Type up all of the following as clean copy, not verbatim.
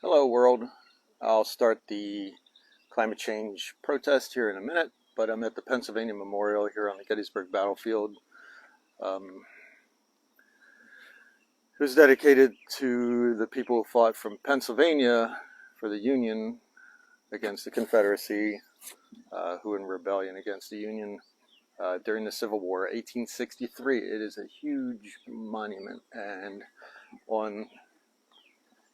Hello world. I'll start the climate change protest here in a minute, but I'm at the Pennsylvania Memorial here on the Gettysburg battlefield. It was dedicated to the people who fought from Pennsylvania for the Union against the Confederacy, who were in rebellion against the Union during the Civil War, 1863. It is a huge monument, and on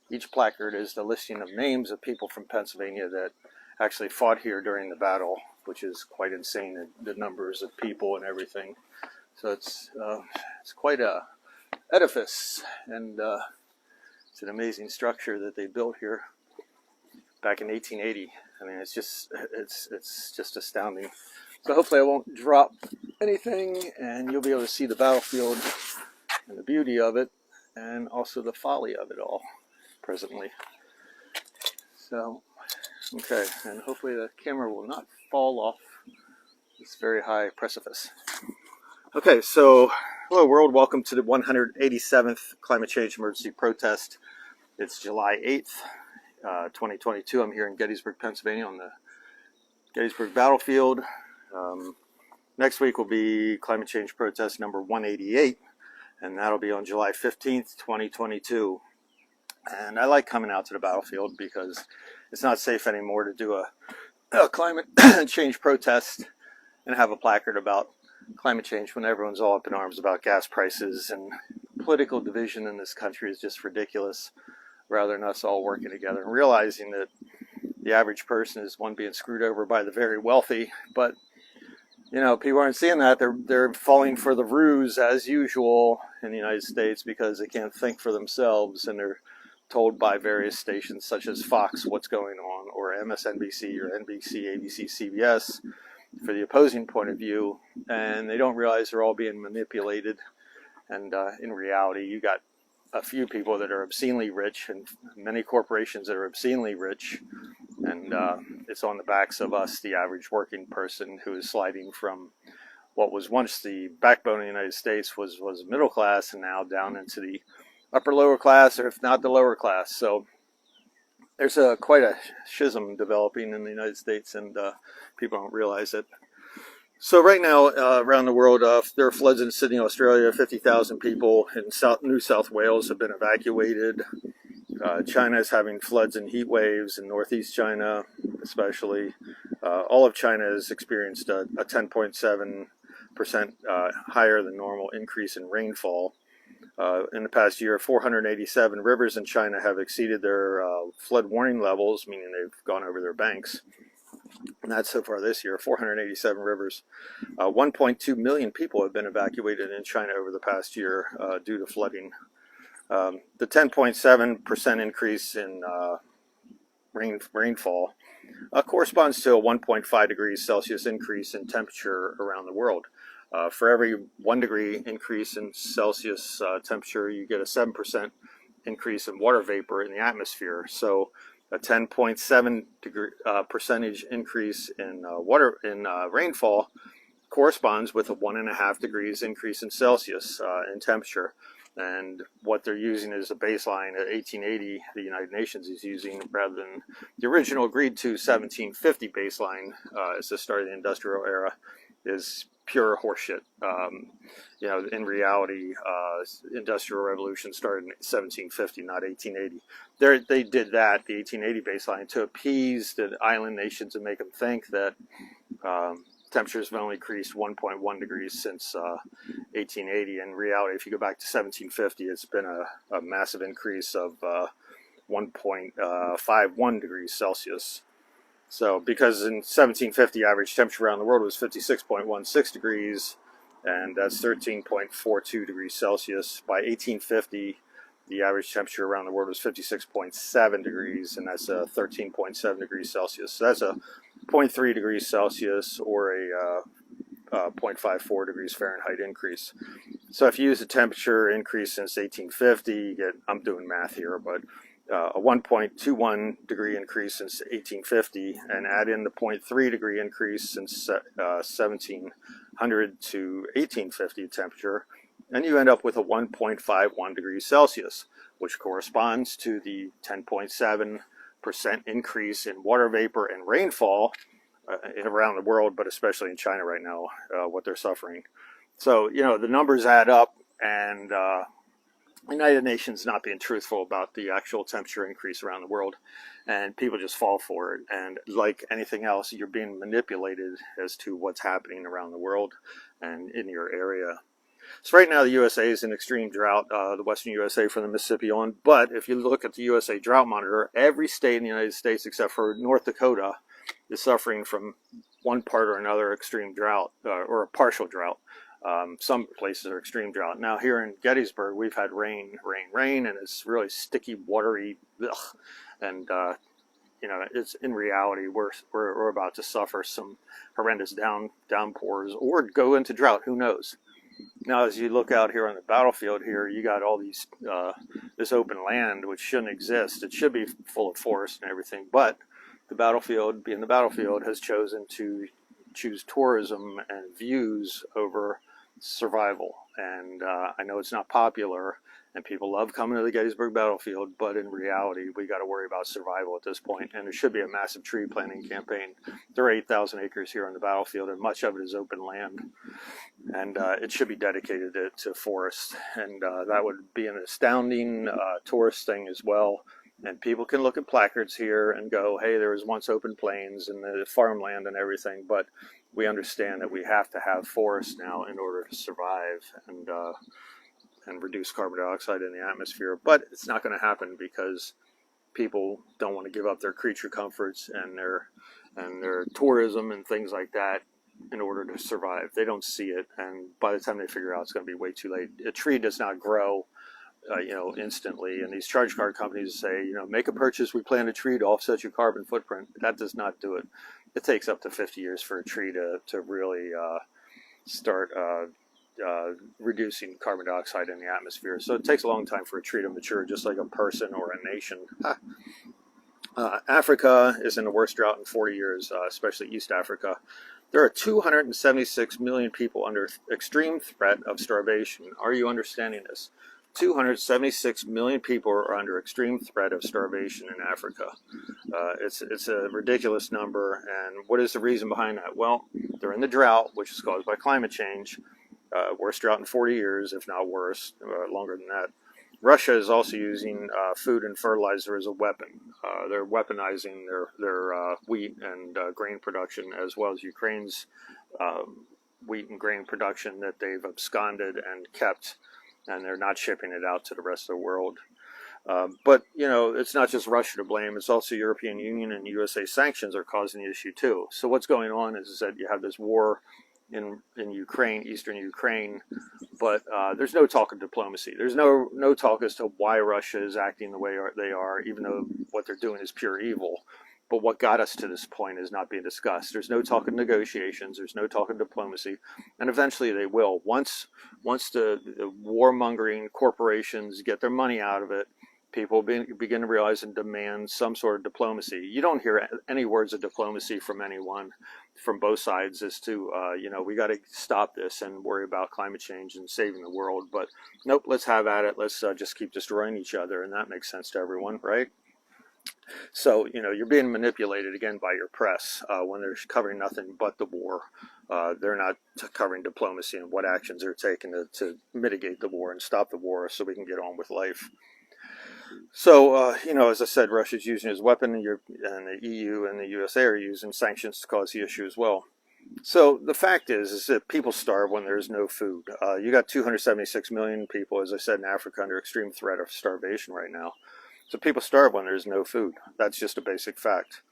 each placard is the listing of names of people from Pennsylvania that actually fought here during the battle, which is quite insane, the numbers of people and everything. So it's quite a edifice, and it's an amazing structure that they built here back in 1880. I mean, it's just astounding. So hopefully I won't drop anything, and you'll be able to see the battlefield and the beauty of it, and also the folly of it all presently. So, okay, and hopefully the camera will not fall off this very high precipice. Okay, so hello world, welcome to the 187th climate change emergency protest. It's July 8th, 2022. I'm here in Gettysburg, Pennsylvania on the Gettysburg battlefield. Next week will be climate change protest number 188, and that'll be on July 15th, 2022. And I like coming out to the battlefield because it's not safe anymore to do a climate change protest and have a placard about climate change when everyone's all up in arms about gas prices, and political division in this country is just ridiculous, rather than us all working together and realizing that the average person is one being screwed over by the very wealthy. But you know, people aren't seeing that. They're falling for the ruse as usual in the United States because they can't think for themselves, and they're told by various stations such as Fox what's going on, or MSNBC or NBC, ABC, CBS for the opposing point of view, and they don't realize they're all being manipulated. And in reality, you got a few people that are obscenely rich and many corporations that are obscenely rich, and it's on the backs of us, the average working person, who is sliding from what was once the backbone of the United States, was middle class, and now down into the upper lower class, or if not the lower class. So there's quite a schism developing in the United States, and people don't realize it. So right now, around the world, there are floods in Sydney, Australia. 50,000 people in New South Wales have been evacuated. China is having floods and heat waves in northeast China, especially. All of China has experienced a 10.7% higher than normal increase in rainfall. In the past year, 487 rivers in China have exceeded their flood warning levels, meaning they've gone over their banks. And that's so far this year, 487 rivers. 1.2 million people have been evacuated in China over the past year due to flooding. The 10.7% increase in rainfall corresponds to a 1.5 degrees Celsius increase in temperature around the world. For every 1 degree increase in Celsius temperature, you get a 7% increase in water vapor in the atmosphere. So a 10.7 percentage increase in rainfall corresponds with a 1.5 degrees increase in Celsius in temperature. And what they're using is a baseline at 1880, the United Nations is using, rather than the original agreed to 1750 baseline as the start of the industrial era, is pure horseshit. You know, in reality, industrial revolution started in 1750, not 1880. They did that, the 1880 baseline, to appease the island nations and make them think that temperatures have only increased 1.1 degrees since 1880. In reality, if you go back to 1750, it's been a massive increase of 1.51 degrees Celsius. So because in 1750, average temperature around the world was 56.16 degrees, and that's 13.42 degrees Celsius. By 1850, the average temperature around the world was 56.7 degrees, and that's 13.7 degrees Celsius. So that's a 0.3 degrees Celsius, or a 0.54 degrees Fahrenheit increase. So if you use the temperature increase since 1850, you get, I'm doing math here, but a 1.21 degree increase since 1850, and add in the 0.3 degree increase since 1700 to 1850 temperature, and you end up with a 1.51 degrees Celsius. which corresponds to the 10.7% increase in water vapor and rainfall around the world, but especially in China right now, what they're suffering. So, the numbers add up, and United Nations not being truthful about the actual temperature increase around the world, and people just fall for it. And like anything else, you're being manipulated as to what's happening around the world and in your area. So right now the USA is in extreme drought, the western USA from the Mississippi on. But if you look at the USA Drought Monitor, every state in the United States except for North Dakota is suffering from one part or another extreme drought, or a partial drought. Some places are extreme drought. Now here in Gettysburg, we've had rain, and it's really sticky, watery, and it's in reality we're about to suffer some horrendous downpours or go into drought. Who knows? Now, as you look out here on the battlefield here, you got all these this open land which shouldn't exist. It should be full of forest and everything, but the battlefield, being the battlefield, has chosen to choose tourism and views over survival. And I know it's not popular, and people love coming to the Gettysburg battlefield, but in reality, we got to worry about survival at this point. And there should be a massive tree planting campaign. There are 8,000 acres here on the battlefield, and much of it is open land. And it should be dedicated to forest. And that would be an astounding tourist thing as well. And people can look at placards here and go, hey, there was once open plains and the farmland and everything, but we understand that we have to have forest now in order to survive and reduce carbon dioxide in the atmosphere. But it's not going to happen because people don't want to give up their creature comforts and their tourism and things like that in order to survive. They don't see it, and by the time they figure out, it's going to be way too late. A tree does not grow instantly. And these charge card companies say, make a purchase, we plant a tree to offset your carbon footprint. That does not do it. It takes up to 50 years for a tree to really start reducing carbon dioxide in the atmosphere. So it takes a long time for a tree to mature, just like a person or a nation. Africa is in the worst drought in 40 years, especially East Africa. There are 276 million people under extreme threat of starvation. Are you understanding this? 276 million people are under extreme threat of starvation in Africa. It's a ridiculous number, and what is the reason behind that? Well, they're in the drought, which is caused by climate change. Worst drought in 40 years, if not worse, longer than that. Russia is also using food and fertilizer as a weapon. They're weaponizing their wheat and grain production, as well as Ukraine's wheat and grain production that they've absconded and kept, and they're not shipping it out to the rest of the world. But, it's not just Russia to blame. It's also European Union and USA sanctions are causing the issue too. So what's going on is that you have this war in Ukraine, eastern Ukraine, but there's no talk of diplomacy. There's no talk as to why Russia is acting the way they are, even though what they're doing is pure evil. But what got us to this point is not being discussed. There's no talk of negotiations. There's no talk of diplomacy. And eventually they will. Once the warmongering corporations get their money out of it, people begin to realize and demand some sort of diplomacy. You don't hear any words of diplomacy from anyone from both sides as to, we got to stop this and worry about climate change and saving the world. But nope, let's have at it. Let's just keep destroying each other. And that makes sense to everyone, right? So, you're being manipulated again by your press when they're covering nothing but the war. They're not covering diplomacy and what actions they're taking to mitigate the war and stop the war so we can get on with life. So, as I said, Russia's using it as a weapon, and the EU and the USA are using sanctions to cause the issue as well. So the fact is that people starve when there's no food. You got 276 million people, as I said, in Africa under extreme threat of starvation right now. So people starve when there's no food. That's just a basic fact.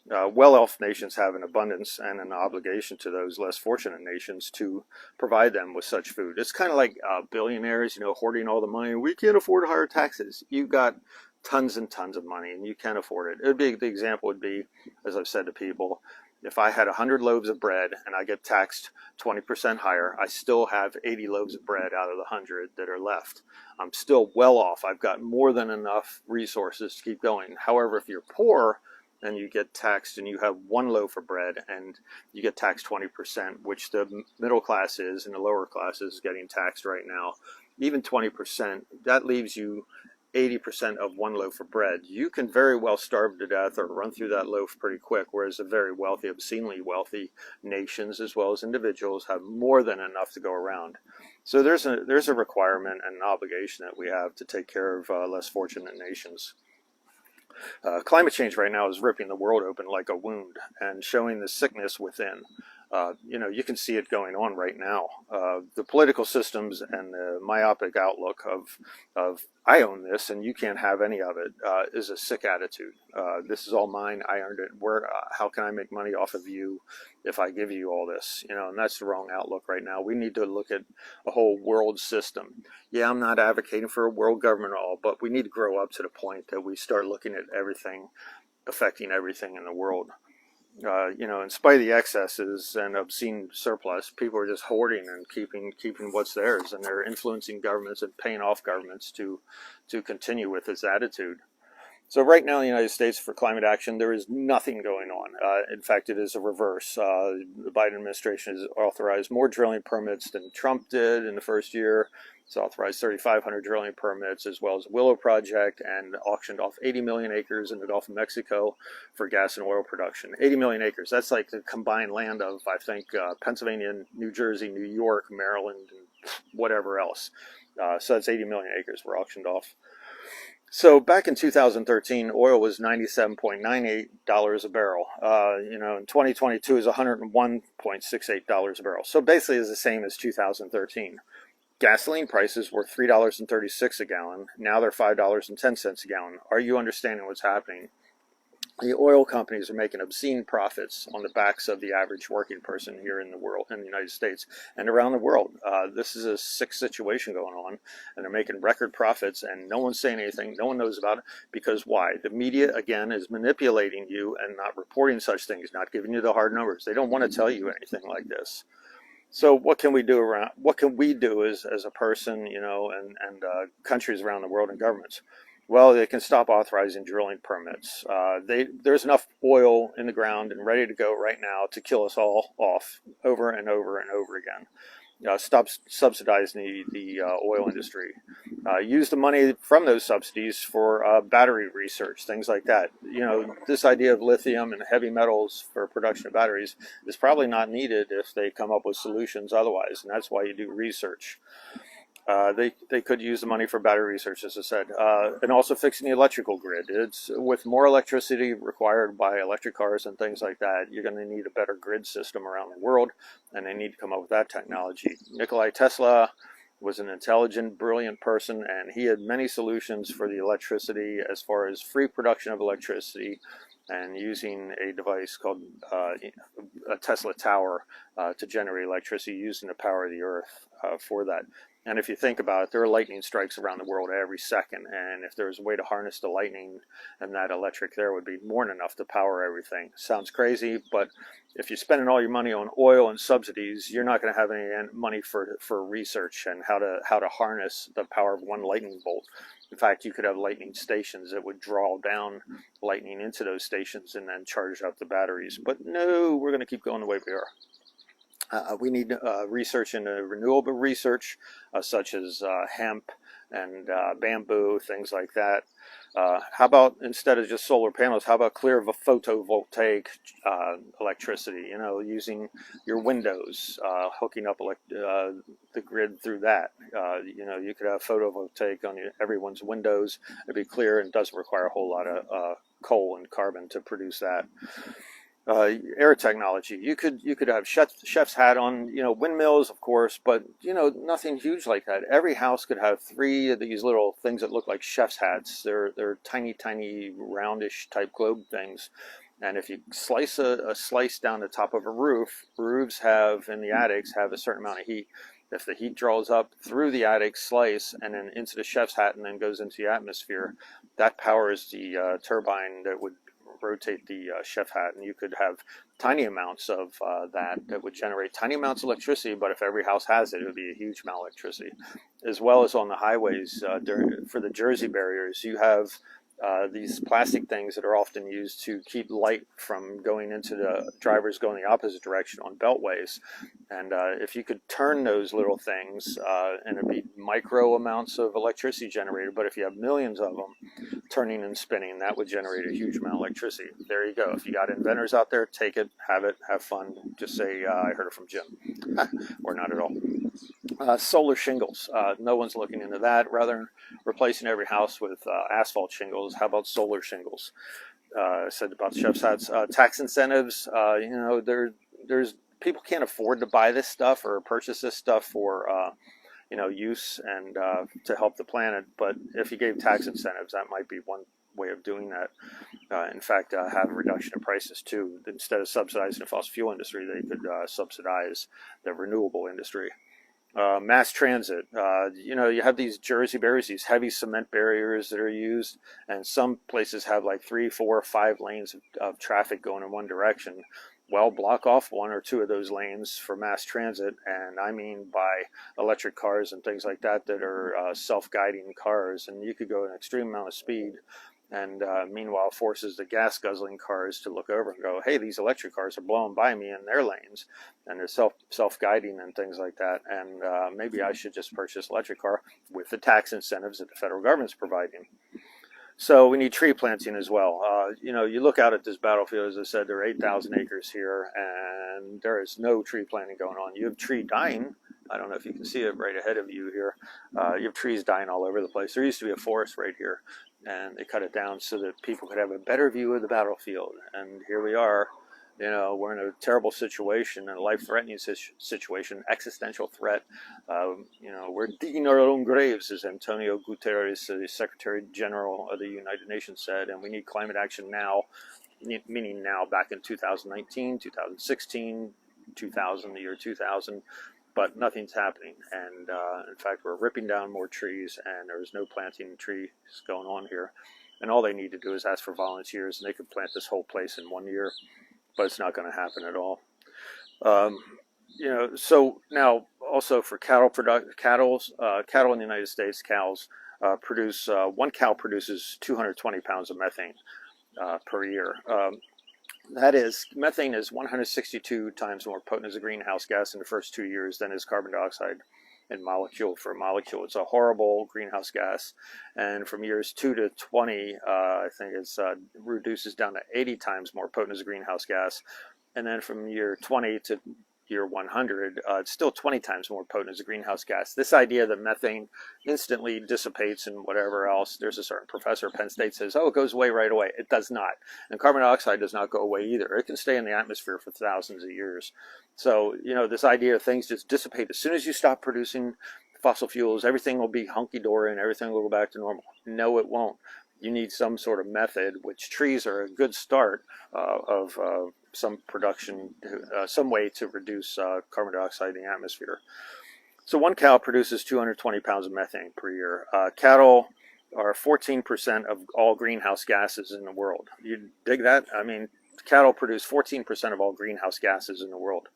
Well-off nations have an abundance and an obligation to those less fortunate nations to provide them with such food. It's kind of like billionaires, hoarding all the money. We can't afford higher taxes. You've got tons and tons of money, and you can't afford it. The example would be, as I've said to people, if I had 100 loaves of bread and I get taxed 20% higher, I still have 80 loaves of bread out of the 100 that are left. I'm still well off. I've got more than enough resources to keep going. However, if you're poor and you get taxed and you have one loaf of bread and you get taxed 20%, which the middle class is and the lower class is getting taxed right now, even 20%, that leaves you 80% of one loaf of bread, you can very well starve to death or run through that loaf pretty quick, whereas the very wealthy, obscenely wealthy nations as well as individuals have more than enough to go around. So there's a requirement and an obligation that we have to take care of less fortunate nations. Climate change right now is ripping the world open like a wound and showing the sickness within. You can see it going on right now. The political systems and the myopic outlook of I own this and you can't have any of it is a sick attitude. This is all mine. I earned it. How can I make money off of you if I give you all this? And that's the wrong outlook right now. We need to look at a whole world system. Yeah, I'm not advocating for a world government at all, but we need to grow up to the point that we start looking at everything affecting everything in the world. In spite of the excesses and obscene surplus, people are just hoarding and keeping what's theirs, and they're influencing governments and paying off governments to continue with this attitude. So right now in the United States for climate action, there is nothing going on. In fact, it is a reverse. The Biden administration has authorized more drilling permits than Trump did in the first year. It's authorized 3,500 drilling permits, as well as a Willow project, and auctioned off 80 million acres in the Gulf of Mexico for gas and oil production. 80 million acres. That's like the combined land of, I think, Pennsylvania, New Jersey, New York, Maryland, and whatever else. So that's 80 million acres were auctioned off. So back in 2013, oil was $97.98 a barrel. In 2022 is $101.68 a barrel. So basically it's the same as 2013. Gasoline prices were $3.36 a gallon. Now they're $5.10 a gallon. Are you understanding what's happening? The oil companies are making obscene profits on the backs of the average working person here in the world, in the United States and around the world. This is a sick situation going on, and they're making record profits, and no one's saying anything. No one knows about it, because why? The media, again, is manipulating you and not reporting such things, not giving you the hard numbers. They don't want to tell you anything like this. So what can we do as a person, and countries around the world and governments? Well, they can stop authorizing drilling permits. There's enough oil in the ground and ready to go right now to kill us all off over and over and over again. Stop subsidizing the oil industry. Use the money from those subsidies for battery research, things like that. This idea of lithium and heavy metals for production of batteries is probably not needed if they come up with solutions otherwise, and that's why you do research. They could use the money for battery research, as I said, and also fixing the electrical grid. It's with more electricity required by electric cars and things like that, you're going to need a better grid system around the world, and they need to come up with that technology. Nikola Tesla was an intelligent, brilliant person, and he had many solutions for the electricity as far as free production of electricity and using a device called a Tesla tower to generate electricity using the power of the earth for that. And if you think about it, there are lightning strikes around the world every second, and if there was a way to harness the lightning and that electric, there would be more than enough to power everything. Sounds crazy, but if you're spending all your money on oil and subsidies, you're not going to have any money for research and how to harness the power of one lightning bolt. In fact, you could have lightning stations that would draw down lightning into those stations and then charge up the batteries. But no, we're going to keep going the way we are. We need research into renewable research, such as hemp and bamboo, things like that. How about, instead of just solar panels, how about clear photovoltaic electricity, using your windows, hooking up the grid through that. You could have photovoltaic on everyone's windows. It'd be clear and doesn't require a whole lot of coal and carbon to produce that. Air technology. You could have chef's hat on, windmills, of course, but nothing huge like that. Every house could have 3 of these little things that look like chef's hats. They're tiny roundish type globe things, and if you slice a slice down the top of a roof, roofs in the attics have a certain amount of heat. If the heat draws up through the attic slice and then into the chef's hat and then goes into the atmosphere, that powers the turbine that would rotate the chef hat, and you could have tiny amounts of that would generate tiny amounts of electricity, but if every house has it, it would be a huge amount of electricity. As well as on the highways, for the Jersey barriers, you have these plastic things that are often used to keep light from going into the drivers going the opposite direction on beltways. And if you could turn those little things, and it'd be micro amounts of electricity generated, but if you have millions of them turning and spinning, that would generate a huge amount of electricity. There you go. If you got inventors out there, take it, have fun. Just say, I heard it from Jim, or not at all. Solar shingles. No one's looking into that. Rather than replacing every house with asphalt shingles, how about solar shingles? Said about chef's hats. Tax incentives. There's people can't afford to buy this stuff or purchase this stuff for use and to help the planet. But if you gave tax incentives, that might be one way of doing that. In fact, have a reduction in prices too. Instead of subsidizing the fossil fuel industry, they could subsidize the renewable industry. Mass transit. You have these Jersey barriers, these heavy cement barriers that are used, and some places have like 3, 4, 5 lanes of traffic going in one direction. Well, block off 1 or 2 of those lanes for mass transit, and I mean by electric cars and things like that that are self-guiding cars, and you could go an extreme amount of speed, and meanwhile forces the gas-guzzling cars to look over and go, hey, these electric cars are blowing by me in their lanes, and they're self-guiding and things like that, and maybe I should just purchase an electric car with the tax incentives that the federal government's providing. So we need tree planting as well. You look out at this battlefield, as I said, there are 8,000 acres here, and there is no tree planting going on. You have tree dying. I don't know if you can see it right ahead of you here. You have trees dying all over the place. There used to be a forest right here, and they cut it down so that people could have a better view of the battlefield. And here we are. We're in a terrible situation, a life-threatening situation, existential threat. We're digging our own graves, as Antonio Guterres, the Secretary General of the United Nations, said, and we need climate action now, meaning now, back in 2019, 2016, the year 2000, but nothing's happening. And in fact, we're ripping down more trees, and there's no planting trees going on here. And all they need to do is ask for volunteers, and they could plant this whole place in 1 year. But it's not going to happen at all. So now also for cattle in the United States, cows produce, 1 cow produces 220 pounds of methane per year. That is, methane is 162 times more potent as a greenhouse gas in the first 2 years than is carbon dioxide in molecule for molecule. It's a horrible greenhouse gas, and from years 2 to 20, I think it's reduces down to 80 times more potent as a greenhouse gas, and then from year 20 to year 100, it's still 20 times more potent as a greenhouse gas. This idea that methane instantly dissipates and whatever else, there's a certain professor at Penn State says, oh, it goes away right away. It does not. And carbon dioxide does not go away either. It can stay in the atmosphere for thousands of years. So, this idea of things just dissipate. As soon as you stop producing fossil fuels, everything will be hunky-dory and everything will go back to normal. No, it won't. You need some sort of method, which trees are a good start of some production, some way to reduce carbon dioxide in the atmosphere. So 1 cow produces 220 pounds of methane per year. Cattle are 14% of all greenhouse gases in the world. You dig that? I mean, cattle produce 14% of all greenhouse gases in the world.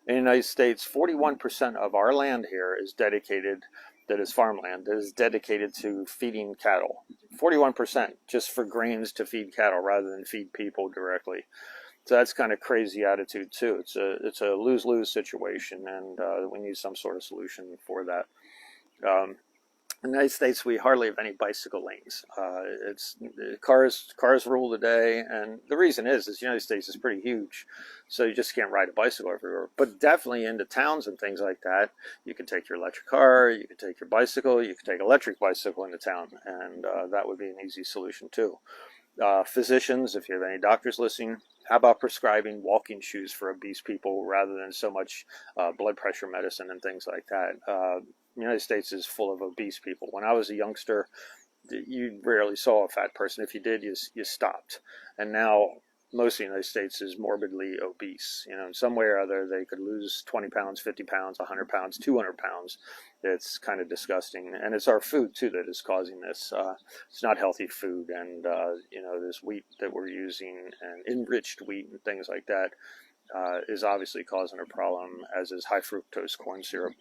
In the United States, 41% of our land here is dedicated, that is farmland, that is dedicated to feeding cattle. 41% just for grains to feed cattle rather than feed people directly. So that's kind of crazy attitude too. It's a lose-lose situation, and we need some sort of solution for that. In the United States, we hardly have any bicycle lanes. Cars rule the day, and the reason is the United States is pretty huge, so you just can't ride a bicycle everywhere. But definitely into towns and things like that, you can take your electric car, you can take your bicycle, you can take an electric bicycle into town, and that would be an easy solution too. Physicians, if you have any doctors listening, how about prescribing walking shoes for obese people rather than so much blood pressure medicine and things like that? The United States is full of obese people. When I was a youngster, you rarely saw a fat person. If you did, you stopped. And now most of the United States is morbidly obese. In some way or other, they could lose 20 pounds, 50 pounds, 100 pounds, 200 pounds. It's kind of disgusting. And it's our food, too, that is causing this. It's not healthy food. And, this wheat that we're using and enriched wheat and things like that is obviously causing a problem, as is high fructose corn syrup.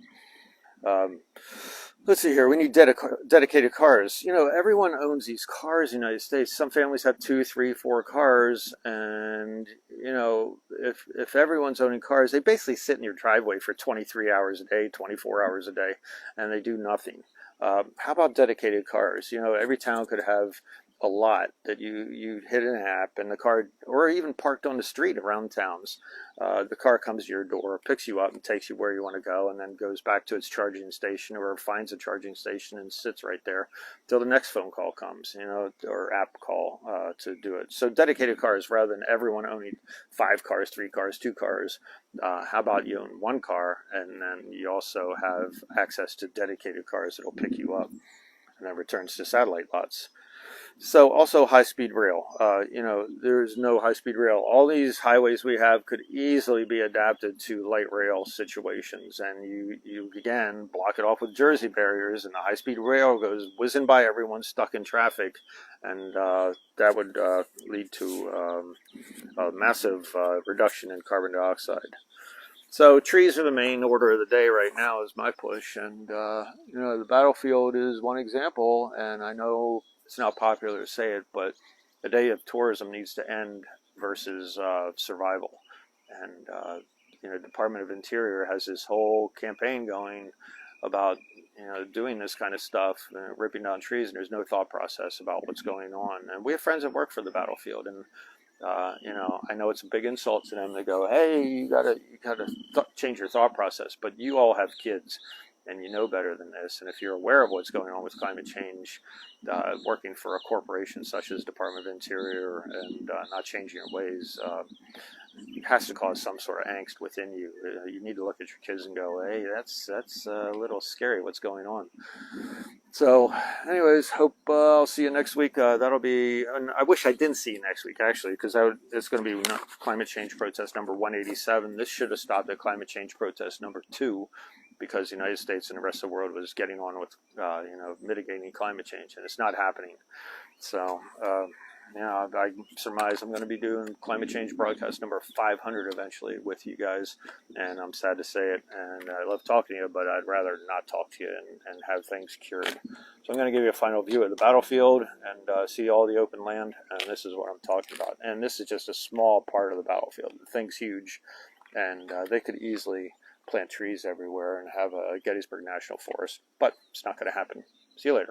Let's see here. We need dedicated cars. You know, everyone owns these cars in the United States. Some families have 2, 3, 4 cars, and you know, if everyone's owning cars, they basically sit in your driveway for 23 hours a day, 24 hours a day, and they do nothing. How about dedicated cars? You know, every town could have a lot that you hit an app, and the car, or even parked on the street around towns, the car comes to your door, picks you up, and takes you where you want to go, and then goes back to its charging station, or finds a charging station and sits right there till the next phone call comes, you know, or app call to do it. So dedicated cars rather than everyone owning 5 cars, 3 cars, 2 cars. How about you own 1 car, and then you also have access to dedicated cars that'll pick you up and then returns to satellite lots. So also high-speed rail. You know, there's no high-speed rail. All these highways we have could easily be adapted to light rail situations, and you again block it off with Jersey barriers, and the high-speed rail goes whizzing by everyone stuck in traffic, and that would lead to a massive reduction in carbon dioxide. So trees are the main order of the day right now is my push, and you know, the battlefield is one example, and I know it's not popular to say it, but the day of tourism needs to end versus survival. And you know, Department of Interior has this whole campaign going about, you know, doing this kind of stuff, ripping down trees, and there's no thought process about what's going on. And we have friends that work for the battlefield, and you know, I know it's a big insult to them to go, "Hey, you gotta change your thought process." But you all have kids, and you know better than this. And if you're aware of what's going on with climate change, working for a corporation such as Department of Interior and not changing your ways, has to cause some sort of angst within you. You need to look at your kids and go, "Hey, that's a little scary. What's going on?" So, anyways, hope I'll see you next week. That'll be, and I wish I didn't see you next week, actually, because it's going to be climate change protest number 187. This should have stopped at climate change protest number 2, because the United States and the rest of the world was getting on with, you know, mitigating climate change, and it's not happening. So, yeah, I surmise I'm going to be doing climate change broadcast number 500 eventually with you guys, and I'm sad to say it, and I love talking to you, but I'd rather not talk to you and have things cured. So I'm going to give you a final view of the battlefield and see all the open land, and this is what I'm talking about. And this is just a small part of the battlefield. The thing's huge, and they could easily plant trees everywhere and have a Gettysburg National Forest, but it's not going to happen. See you later.